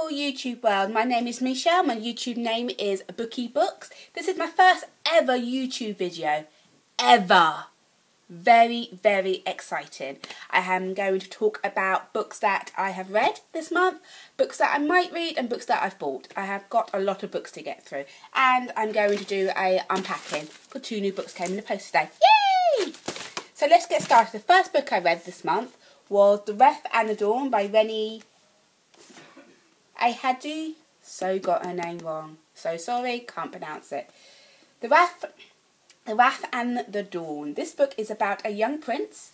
beautiful YouTube world. My name is Michelle. My YouTube name is Bookiebooks. This is my first ever YouTube video. Ever. Very, very exciting. I am going to talk about books that I have read this month, books that I might read, and books that I've bought. I have got a lot of books to get through. And I'm going to do a unpacking for 2 new books came in the post today. Yay! So let's get started. The first book I read this month was The Wrath and the Dawn by Rennie. I had got her name wrong. So sorry, can't pronounce it. The Wrath and the Dawn. This book is about a young prince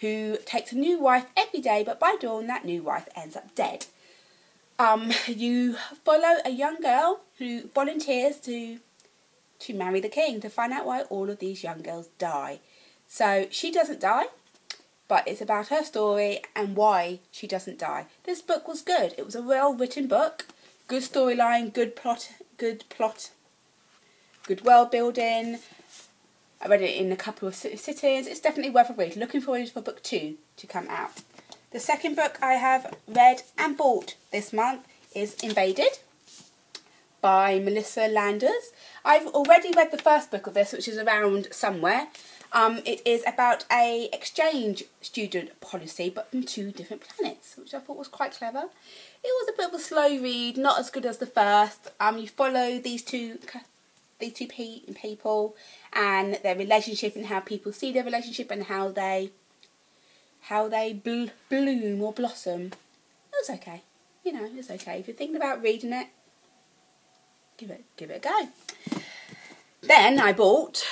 who takes a new wife every day, but by dawn that new wife ends up dead. You follow a young girl who volunteers to marry the king, to find out why all of these young girls die. So she doesn't die, but it's about her story and why she doesn't die. This book was good. It was a well-written book. Good storyline, good plot, good world building. I read it in a couple of sittings. It's definitely worth a read. Looking forward for book 2 to come out. The second book I have read and bought this month is Invaded by Melissa Landers. I've already read the first book of this, which is around somewhere. It is about a exchange student policy, but from 2 different planets, which I thought was quite clever. It was a bit of a slow read, not as good as the first. You follow these two people and their relationship and how people see their relationship and how they bloom or blossom. It was okay. You know, it's okay. If you're thinking about reading it, give it a go. Then I bought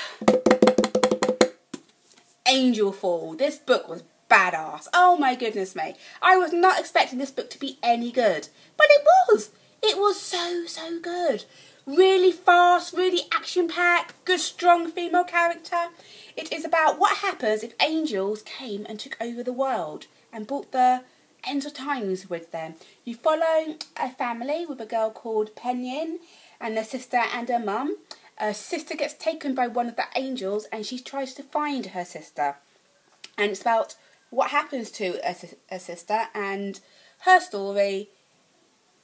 Angel Fall. This book was badass. Oh my goodness me. I was not expecting this book to be any good, but it was. It was so good. Really fast, really action-packed, good strong female character. It is about what happens if angels came and took over the world and brought the ends of times with them. You follow a family with a girl called Penyin and her sister and her mum. Her sister gets taken by one of the angels and she tries to find her sister. And it's about what happens to her sister and her story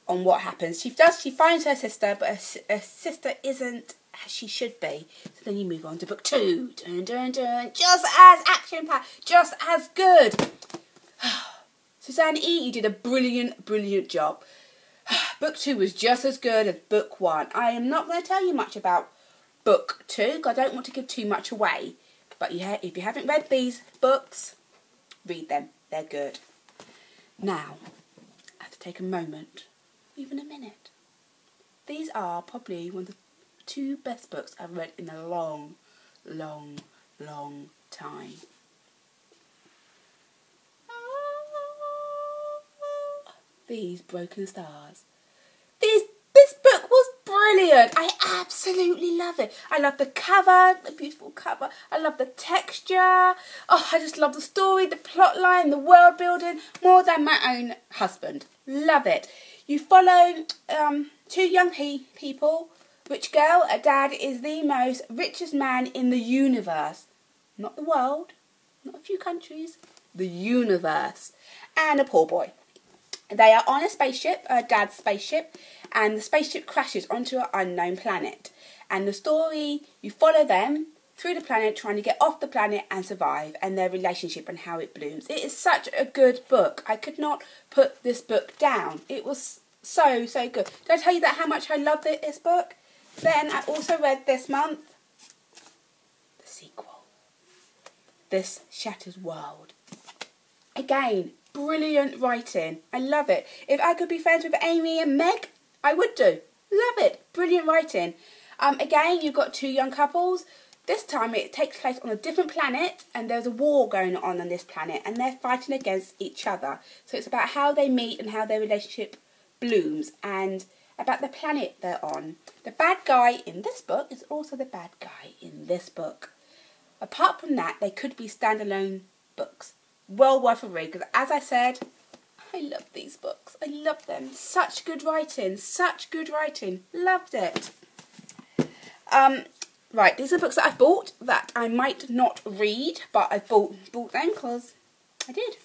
on what happens. She finds her sister, but her sister isn't as she should be. So then you move on to book 2. Dun, dun, dun. Just as action-packed, just as good. Suzanne E., you did a brilliant job. Book 2 was just as good as book 1. I am not going to tell you much about book 2 because I don't want to give too much away. But if you haven't read these books, read them. They're good. Now, I have to take a moment, even a minute. These are probably one of the 2 best books I've read in a long time. These Broken Stars. This book was brilliant. I absolutely love it. I love the cover, the beautiful cover. I love the texture. Oh, I just love the story, the plot line, the world building, more than my own husband. Love it. You follow 2 young people. Rich girl, her dad is the most richest man in the universe. Not the world, not a few countries, the universe. And a poor boy. They are on a spaceship, her dad's spaceship, and the spaceship crashes onto an unknown planet. And the story, you follow them through the planet, trying to get off the planet and survive, and their relationship and how it blooms. It is such a good book. I could not put this book down. It was so good. Did I tell you how much I loved this book? Then I also read this month the sequel, This Shattered World. Again, brilliant writing. I love it. If I could be friends with Amy and Meg, I would do. Love it. Brilliant writing. Again, you've got 2 young couples. This time it takes place on a different planet and there's a war going on this planet and they're fighting against each other. So it's about how they meet and how their relationship blooms and about the planet they're on. The bad guy in this book is also the bad guy in this book. Apart from that, they could be standalone books. Well worth a read because, as I said, I love these books. I love them. Such good writing. Such good writing. Loved it. Right, these are books that I've bought that I might not read, but I've bought them because I did.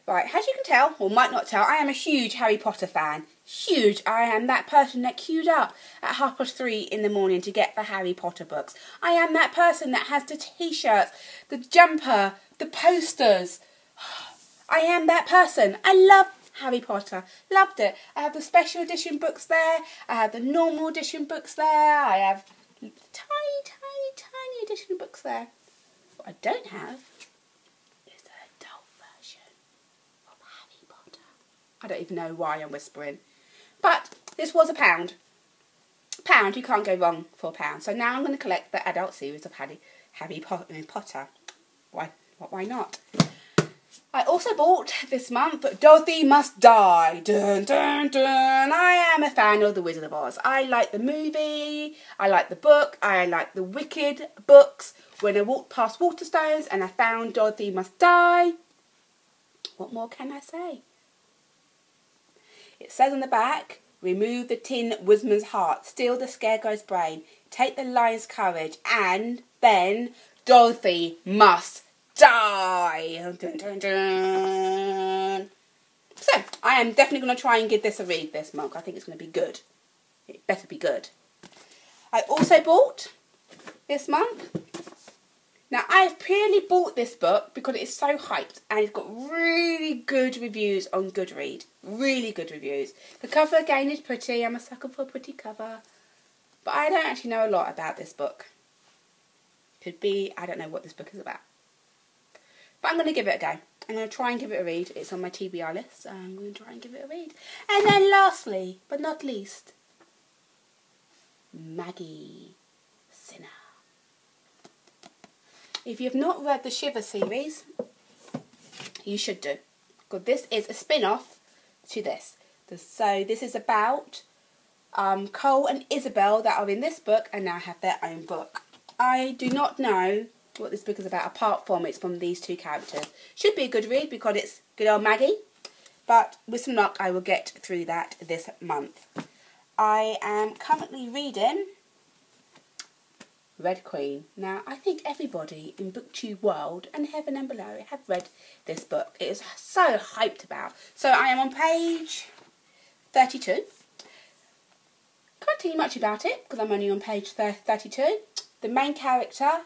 Right, as you can tell, or might not tell, I am a huge Harry Potter fan. Huge. I am that person that queued up at 3:30 in the morning to get the Harry Potter books. I am that person that has the t-shirts, the jumper, the posters. I am that person. I love Harry Potter. Loved it. I have the special edition books there. I have the normal edition books there. I have tiny, tiny, tiny edition books there. What I don't have is the adult version of Harry Potter. I don't even know why I'm whispering. But this was £1. You can't go wrong for £1. So now I'm going to collect the adult series of Harry Potter. Why not? I also bought this month Dorothy Must Die. Dun, dun, dun. I am a fan of The Wizard of Oz. I like the movie, I like the book, I like the Wicked books. When I walked past Waterstones and I found Dorothy Must Die, what more can I say? It says on the back, remove the Tin Wizard's heart, steal the Scarecrow's brain, take the lion's courage, and then Dorothy must die. Dun, dun, dun. So, I am definitely going to try and give this a read this month. I think it's going to be good. It better be good. I also bought this month. Now, I've purely bought this book because it's so hyped and it's got really good reviews on Goodreads. Really good reviews. The cover again is pretty. I'm a sucker for a pretty cover. But I don't actually know a lot about this book. Could be, I don't know what this book is about. But I'm going to give it a go. I'm going to try and give it a read. It's on my TBR list, so I'm going to try and give it a read. And then lastly, but not least, Maggie Sinner. If you have not read the Shiver series, you should do. Because this is a spin-off to this. So this is about Cole and Isabel that are in this book and now have their own book. I do not know what this book is about apart from it's from these two characters. Should be a good read because it's good old Maggie. But with some luck I will get through that this month. I am currently reading Red Queen. Now, I think everybody in BookTube world and heaven and below have read this book. It is so hyped about. So I am on page 32. Can't tell you much about it because I'm only on page 32. The main character,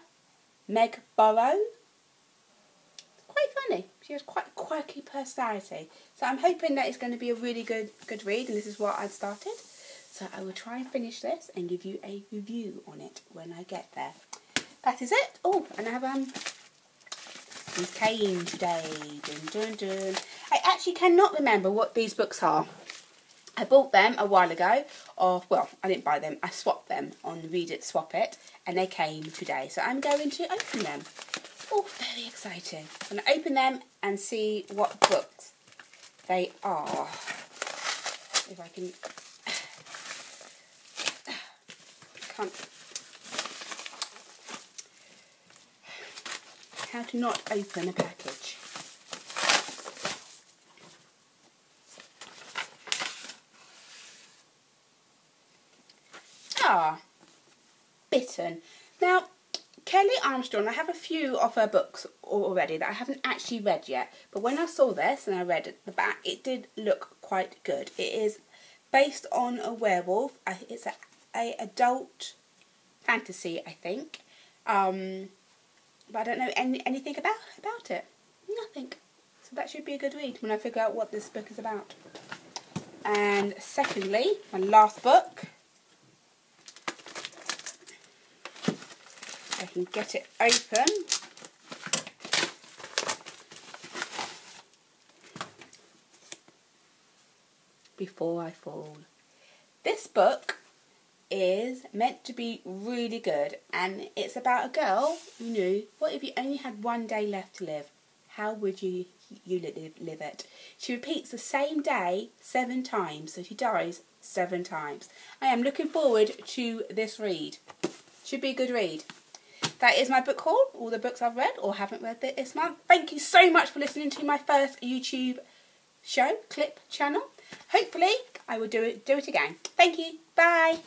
Meg Burrow, quite funny. She has quite a quirky personality. So I'm hoping that it's going to be a really good read, and this is what I've started. So I will try and finish this and give you a review on it when I get there. That is it. Oh, and I have these came today. Dun, dun, dun. I actually cannot remember what these books are. I bought them a while ago. Well, I didn't buy them. I swapped them on Read It, Swap It, and they came today. So I'm going to open them. Oh, very exciting. I'm going to open them and see what books they are. If I can... How to not open a package. Bitten. Now, Kelly Armstrong, I have a few of her books already that I haven't actually read yet. But when I saw this and I read the back, it did look quite good. It is based on a werewolf. It's a adult fantasy, I think. But I don't know anything about it. Nothing. So that should be a good read when I figure out what this book is about. And secondly, my last book. I can get it open. Before I Fall. This book is meant to be really good, and it's about a girl who knew, what if you only had one day left to live? How would you live it? She repeats the same day 7 times, so she dies 7 times. I am looking forward to this read. Should be a good read. That is my book haul, all the books I've read or haven't read this month. Thank you so much for listening to my first YouTube clip channel. Hopefully I will do it again. Thank you. Bye.